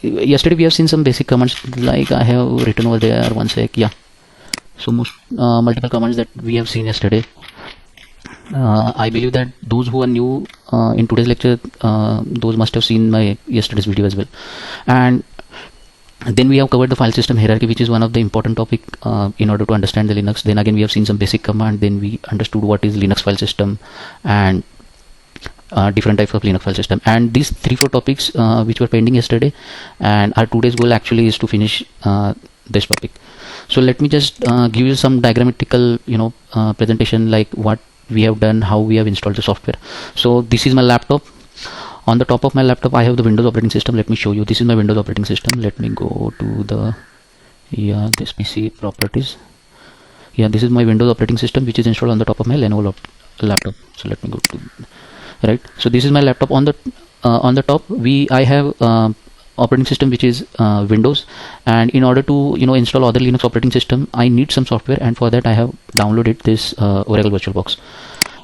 yesterday we have seen some basic commands, like I have written over there one sec. Yeah, so most multiple commands that we have seen yesterday. I believe that those who are new in today's lecture, those must have seen my yesterday's video as well. And then we have covered the file system hierarchy, which is one of the important topic in order to understand the Linux. Then again we have seen some basic command, then we understood what is Linux file system and different types of Linux file system, and these 3-4 topics which were pending yesterday, and our today's goal actually is to finish this topic. So let me just give you some diagrammatical presentation, like what we have done, how we have installed the software. So this is my laptop. On the top of my laptop I have the Windows operating system. Let me show you. This is my Windows operating system. Let me go to the this PC properties. This is my Windows operating system which is installed on the top of my Lenovo laptop. So let me go to right. So this is my laptop. On the top I have operating system which is Windows, and in order to install other Linux operating system I need some software, and for that I have downloaded this Oracle VirtualBox.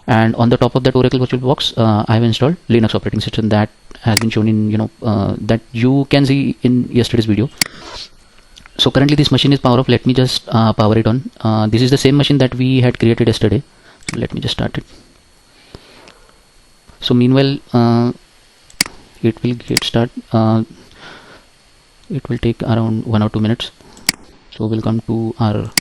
And on the top of that Oracle VirtualBox I have installed Linux operating system that has been shown in that you can see in yesterday's video. So currently this machine is power off. Let me just power it on. This is the same machine that we had created yesterday. So let me just start it. So meanwhile it will get start. It will take around 1 or 2 minutes. So we'll come to our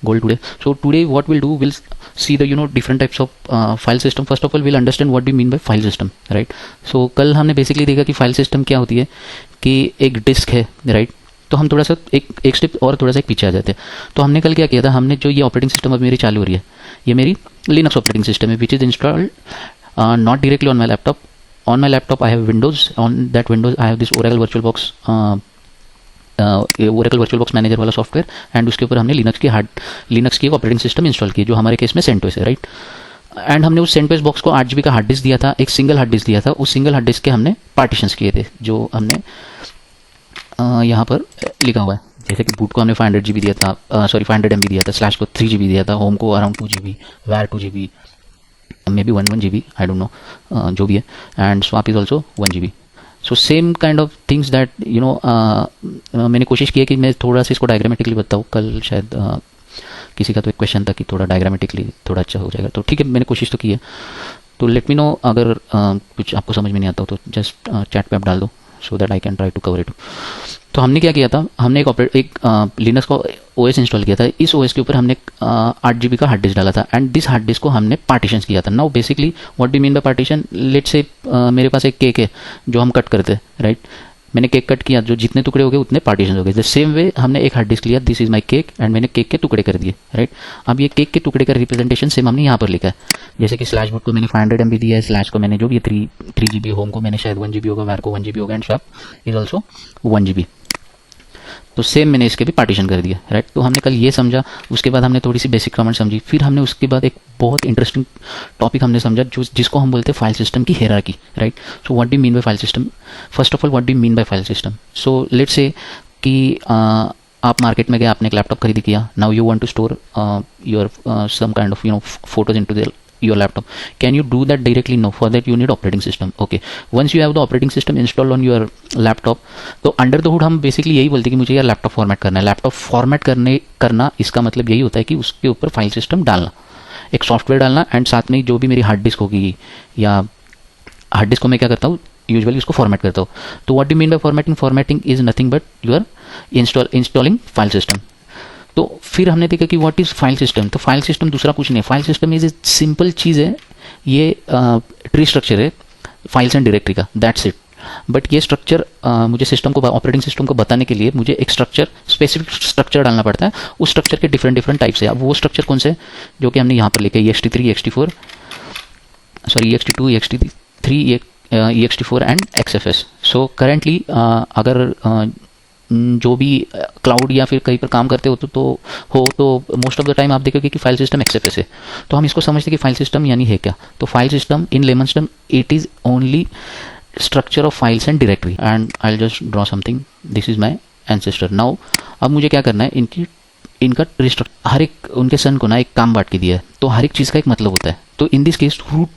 goal today. So today what we'll do, we'll see the different types of file system. First of all we'll understand what we mean by file system, right? So कल हमने basically देखा कि file system क्या होती है, कि एक disc है, राइट? तो हम थोड़ा सा एक स्टेप और थोड़ा सा एक पीछे आ जाते हैं. तो हमने कल क्या किया था, हमने जो ये ऑपरेटिंग सिस्टम अब मेरी चालू हो रही है, ये मेरी लिनक्स ऑपरेटिंग सिस्टम है, which is installed not directly on my laptop. On my laptop I have Windows. On that Windows I have this Oracle VirtualBox Oracle VirtualBox manager वाला सॉफ्टवेयर, एंड उसके ऊपर हमने लिनक्स की operating system install की, जो हमारे case में CentOS है, राइट? एंड हमने उस CentOS बॉक्स को 8 GB का हार्ड डिस्क दिया था, एक सिंगल हार्ड डिस्क दिया था. उस सिंगल हार्ड डिस्क के हमने पार्टीशंस किए थे, जो हमने यहाँ पर लिखा हुआ है. जैसे कि बूट को हमने 500 GB दिया था, 500 MB दिया था, स्लैश को 3 GB दिया था, होम को around 2 GB, wire 2 GB, may be 1 GB, I don't know, जो भी है, and swap is also 1 GB. So same kind of things that मैंने कोशिश की है कि मैं थोड़ा सा इसको डायग्रामेटिकली बताऊँ. कल शायद किसी का तो एक क्वेश्चन था कि थोड़ा डायग्रामेटिकली थोड़ा अच्छा हो जाएगा, तो ठीक है, मैंने कोशिश तो की है. तो लेट मी नो अगर कुछ आपको समझ में नहीं आता हो तो जस्ट चैट पे आप डाल दो, so that I can try to cover it. तो हमने क्या किया था, हमने एक लिनक्स का OS इंस्टॉल किया था. इस OS के ऊपर हमने 8 GB का हार्ड डिस्क डाला था, एंड दिस हार्ड डिस्क को हमने पार्टीशंस किया था. Now basically what do mean bye partition, let's say मेरे पास एक केक है जो हम कट करते हैं, राइट? मैंने केक कट किया, जो जितने टुकड़े हो गए उतने पार्टीशन हो गए. द सेम वे हमने एक हार्ड डिस्क लिया, this is my cake, and मैंने केक के टुकड़े कर दिए, राइट? अब ये केक के टुकड़े का रिप्रेजेंटेशन सेम हमने यहाँ पर लिखा है. जैसे कि स्लैश बूट को मैंने 500 MB दिया है, स्लैश को मैंने जो भी 3 GB, होम को मैंने शायद 1 GB होगा, वायर को 1 GB होगा, and swap is also 1 GB. तो सेम मैंने इसके भी पार्टीशन कर दिया, राइट? तो हमने कल ये समझा, उसके बाद हमने थोड़ी सी बेसिक कमांड समझी, फिर हमने उसके बाद एक बहुत इंटरेस्टिंग टॉपिक हमने समझा जिसको हम बोलते हैं फाइल सिस्टम की hierarchy, right? So what do mean bye file system? First of all what do mean bye file system? So let's say कि आप मार्केट में गए, आपने एक लैपटॉप खरीद किया. Now you want to store your some kind of photos into the your laptop. Can you do that directly? No. For that you need operating system. Okay, once you have the operating system installed on your laptop, तो under the hood हम basically यही बोलते हैं कि मुझे यार laptop format करना है. लैपटॉप फॉर्मेट करना इसका मतलब यही होता है कि उसके ऊपर फाइल सिस्टम डालना, एक सॉफ्टवेयर डालना, एंड साथ में जो भी मेरी हार्ड डिस्क होगी, या हार्ड डिस्क को मैं क्या करता हूँ, यूजुअली उसको फॉर्मेट करता हूँ. तो what do mean by formatting? Formatting is nothing but you are installing file system. तो फिर हमने देखा कि व्हाट इज फाइल सिस्टम. तो फाइल सिस्टम दूसरा कुछ नहीं है. File system is a simple चीज़ है, ये ट्री स्ट्रक्चर है फाइल्स एंड डायरेक्टरी का, दैट्स इट. बट ये स्ट्रक्चर मुझे सिस्टम को, ऑपरेटिंग सिस्टम को बताने के लिए मुझे एक स्ट्रक्चर, स्पेसिफिक स्ट्रक्चर डालना पड़ता है. उस स्ट्रक्चर के डिफरेंट टाइप्स है. अब वो स्ट्रक्चर कौन से, जो कि हमने यहाँ पर लिखे, ext3, ext4, sorry ext2, ext3, ext4 and xfs. So currently अगर जो भी क्लाउड या फिर कहीं पर काम करते हो तो मोस्ट ऑफ द टाइम आप देखोगे कि फाइल सिस्टम XFS है. तो हम इसको समझते हैं कि फाइल सिस्टम यानी है क्या. तो file system in lemons term it is only structure of files and directory. And I will just draw something. This is my ancestor. Now अब मुझे क्या करना है, इनकी इनका रिस्ट्रक्ट हर एक उनके सन को ना एक काम बांट के दिया है, तो हर एक चीज़ का एक मतलब होता है। तो इन दिस केस रूट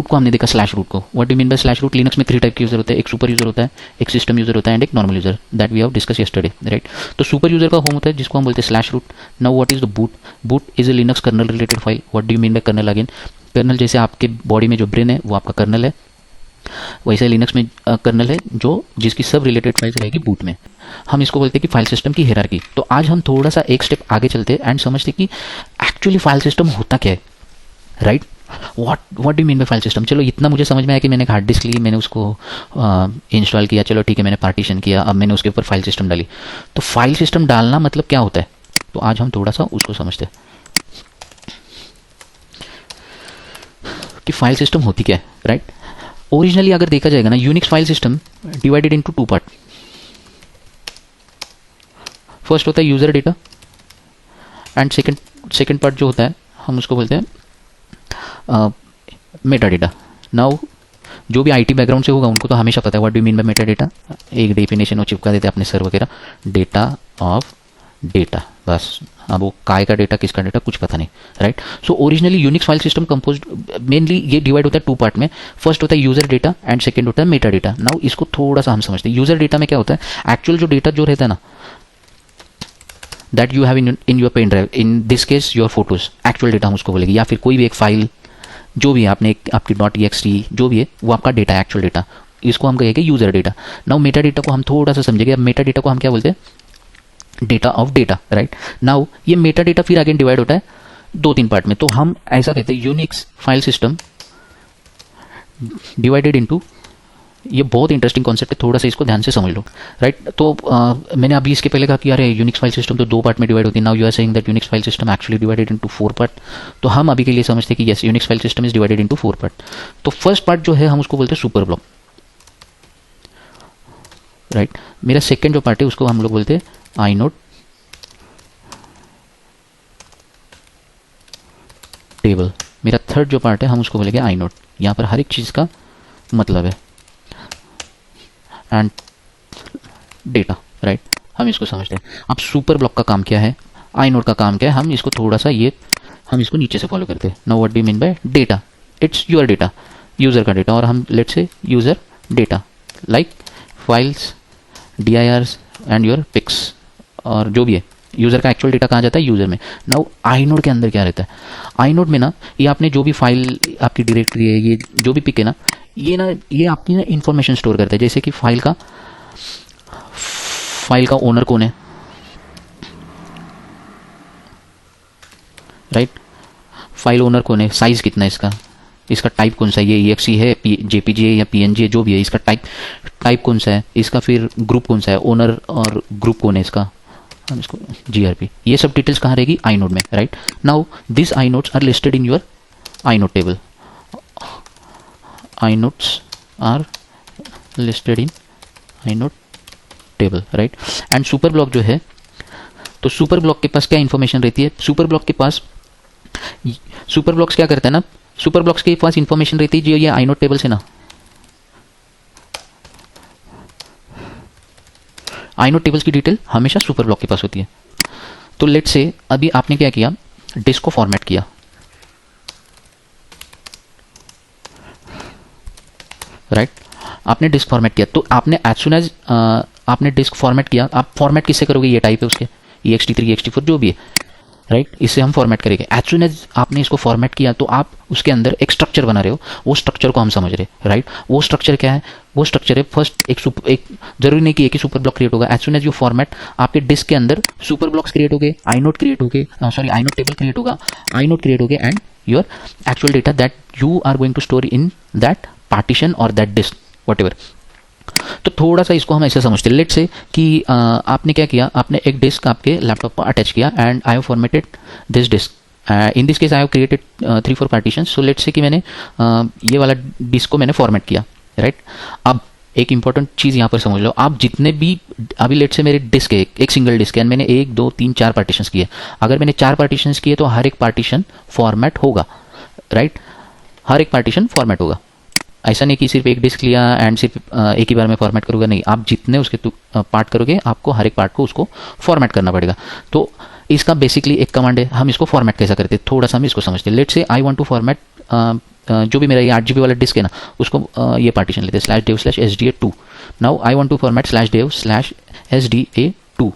को हमने देखा स्लैश रूट को। What do mean by slash root? Linux में 3 टाइप के यूजर होते हैं, एक सुपर यूजर होता है, एक सिस्टम यूजर होता है एंड एक normal user, that we have discuss yesterday, right. तो सुपर यूजर का होम होता है जिसको हम बोलते हैं slash root. Now what is the boot? Boot is a Linux kernel related file. What do you mean by kernel? Again kernel जैसे आपके बॉडी में जो ब्रेन है वो आपका कर्नल है, वैसे लिनक्स में कर्नल है जो जिसकी सब रिलेटेड फाइल्स रहेगी बूट में। हम इसको बोलते हैं कि फाइल सिस्टम की हायरार्की। तो आज हम थोड़ा सा एक स्टेप आगे चलते हैं एंड समझते कि एक्चुअली फाइल सिस्टम होता क्या है, right. What do mean bye file system? चलो इतना मुझे समझ में आया कि मैंने एक हार्ड डिस्क ली, मैंने उसको इंस्टॉल किया, चलो ठीक है, मैंने पार्टीशन किया, अब मैंने उसके ऊपर फाइल सिस्टम डाली। तो फाइल सिस्टम डालना मतलब क्या होता है, तो आज हम थोड़ा सा उसको समझते हैं कि फाइल सिस्टम होती क्या है, राइट। ओरिजिनली अगर देखा जाएगा ना, Unix file system divided into 2 part. First होता है user data and second part जो होता है हम उसको बोलते हैं मेटा डेटा। नाउ जो भी आईटी बैकग्राउंड से होगा उनको तो हमेशा पता है what do mean by Meta data. एक डेफिनेशन वो चिपका देते हैं अपने सर वगैरह, डेटा ऑफ डेटा, बस। अब वो काय का डेटा किसका डेटा कुछ पता नहीं, right. So originally Unix file system composed mainly ये डिवाइड होता है 2 पार्ट में। फर्स्ट होता है यूजर डेटा एंड सेकंड होता है मेटा डेटा। नाउ इसको थोड़ा सा हम समझते हैं। यूजर डेटा में क्या होता है, एक्चुअल जो डेटा जो रहता है ना, that you have in your pen drive, in this case your photos, actual data हम उसको बोलेंगे, या फिर कोई भी एक फाइल जो भी है आपने आपकी .txt जो भी है वो आपका डेटा है, एक्चुअल डेटा, इसको हम कहेंगे user data. Now Meta data को हम थोड़ा सा समझेंगे। अब मेटा डेटा को हम क्या बोलते हैं, data of data, right. Now ये मेटा डेटा फिर अगेन डिवाइड होता है 2-3 पार्ट में। तो हम ऐसा कहते हैं Unix file system divided into, ये बहुत इंटरेस्टिंग कॉन्सेप्ट है, थोड़ा सा इसको ध्यान से समझ लो, राइट। तो मैंने अभी इसके पहले कहा कि अरे यूनिक्स फाइल सिस्टम तो 2 पार्ट में डिवाइड होती है। Now you are saying that Unix file system actually divided into 4 part. तो हम अभी के लिए समझते हैं कि yes, Unix file system is divided into 4 part. तो फर्स्ट पार्ट जो है हम उसको बोलते हैं सुपर ब्लॉक, राइट। मेरा सेकेंड जो पार्ट है उसको हम लोग बोलते हैं आइनोड टेबल। मेरा थर्ड जो पार्ट है हम उसको बोलेंगे आइनोड। यहाँ पर हर एक चीज़ का मतलब है एंड डेटा, राइट। हम इसको समझते हैं। अब सुपर ब्लॉक का काम क्या है, आइनोड का काम क्या है, हम इसको थोड़ा सा हम इसको नीचे से फॉलो करते हैं। Now what do you mean by data? It's your data, user का डेटा, और हम let's say user data like files, DIRs and your pics, और जो भी है यूजर का एक्चुअल डेटा कहाँ जाता है, यूजर में। नाउ आइनोड के अंदर क्या रहता है, आइनोड में ना ये आपने जो भी फाइल आपकी डायरेक्टरी है, ये जो भी पिक है ना, ये आपकी ना इंफॉर्मेशन स्टोर करता है। जैसे कि फाइल का ओनर कौन है, राइट। फाइल ओनर कौन है, साइज कितना है इसका टाइप कौन सा है, ये EXE है, JPG है या PNG है, जो भी है, इसका टाइप कौन सा है, इसका फिर ग्रुप कौन सा है, ओनर और ग्रुप कौन है इसका, हम इसको GRP, ये सब डिटेल्स कहाँ रहेगी, आइनोड में, right. Now this inodes are listed in your inode table. iNodes are listed in inode table, right। And super block जो है, तो सुपर ब्लॉक के पास क्या इंफॉर्मेशन रहती है, सुपर ब्लॉक्स क्या करता है ना, सुपर ब्लॉक्स के पास इंफॉर्मेशन रहती है जो ये आइनोड टेबल से ना, आइनोड टेबल्स की डिटेल हमेशा सुपर ब्लॉक के पास होती है। तो लेट्स से अभी आपने क्या किया, डिस्क को फॉर्मेट किया, राइट। आपने डिस्क फॉर्मेट किया, तो आपने एज सुन एज आपने डिस्क फॉर्मेट किया, आप फॉर्मेट किससे करोगे, ये टाइप है उसके, ext3 ext4 जो भी है, राइट, इससे हम फॉर्मेट करेंगे। एज सुन एज आपने इसको फॉर्मेट किया तो आप उसके अंदर एक स्ट्रक्चर बना रहे हो, वो स्ट्रक्चर को हम समझ रहे हैं, राइट। वो स्ट्रक्चर क्या है, वो स्ट्रक्चर है फर्स्ट एक जरूरी नहीं कि एक ही सुपर ब्लॉक क्रिएट होगा। As soon as you format, आपके डिस्क के अंदर सुपर ब्लॉक्स क्रिएट हो गए, आइनोड क्रिएट हो गए, आइनोड टेबल क्रिएट होगा, आइनोड क्रिएट हो गए and your actual data that you are going to store in that partition और दैट डिस्क व्हाटएवर। तो थोड़ा सा इसको हम ऐसे समझते हैं, लेट्स से कि आपने क्या किया, आपने एक डिस्क आपके लैपटॉप पर अटैच किया and I have formatted this disk. In this case I have created 3-4 partition. So let's say कि मैंने ये वाला डिस्क को मैंने फॉर्मेट किया, राइट। अब एक इंपॉर्टेंट चीज़ यहाँ पर समझ लो, आप जितने भी अभी लेट्स से मेरे डिस्क है, एक सिंगल डिस्क है एंड मैंने 1 2 3 4 पार्टीशंस किए। अगर मैंने 4 पार्टीशंस किए तो हर एक पार्टीशन फॉर्मेट होगा, राइट, हर एक पार्टीशन फॉर्मेट होगा। ऐसा नहीं कि सिर्फ एक डिस्क लिया एंड सिर्फ एक ही बार में फॉर्मेट करोगे, नहीं, आप जितने उसके पार्ट करोगे आपको हर एक पार्ट को उसको फॉर्मेट करना पड़ेगा। तो इसका बेसिकली एक कमांड है, हम इसको फॉर्मेट कैसा करते हैं थोड़ा सा हम इसको समझते हैं। Let's say I want to format जो भी मेरा ये 8 GB वाला डिस्क है ना, उसको ये पार्टीशन लेते हैं /dev/sda2। Now I want to format /dev/sda2,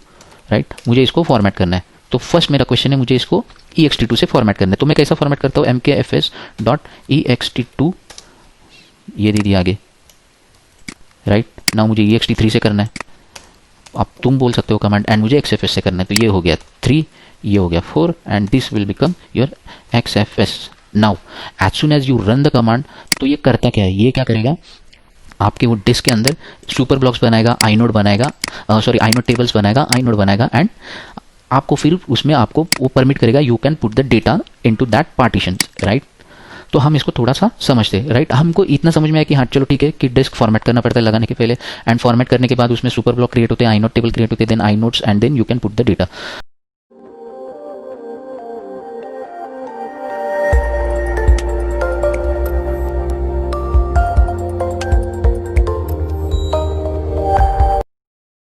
right. मुझे इसको फॉर्मेट करना है, तो फर्स्ट मेरा क्वेश्चन है मुझे इसको ext2 से फॉर्मेट करना है। तो मैं कैसा फॉर्मेट करता हूँ, mkfs.ext2 ये दे दिया आगे, राइट। नाउ मुझे ext3 से करना है, अब तुम बोल सकते हो कमांड, एंड मुझे xfs से करना है। तो ये हो गया 3, ये हो गया 4, and this will become your xfs। Now as soon as you run the command, तो ये करता क्या है, ये क्या करेगा, आपके वो डिस्क के अंदर सुपर ब्लॉक्स बनाएगा, आइनोड बनाएगा, आइनोड टेबल्स बनाएगा, एंड आपको फिर उसमें आपको वो परमिट करेगा you can put the data into that partition, right. तो हम इसको थोड़ा सा समझते हैं, राइट। हमको इतना समझ में आया कि हाँ चलो ठीक है कि डिस्क फॉर्मेट करना पड़ता है लगाने के पहले, एंड फॉर्मेट करने के बाद उसमें सुपर ब्लॉक क्रिएट होते हैं, आइनोड टेबल क्रिएट होते हैं, then inodes, and then you can put the data.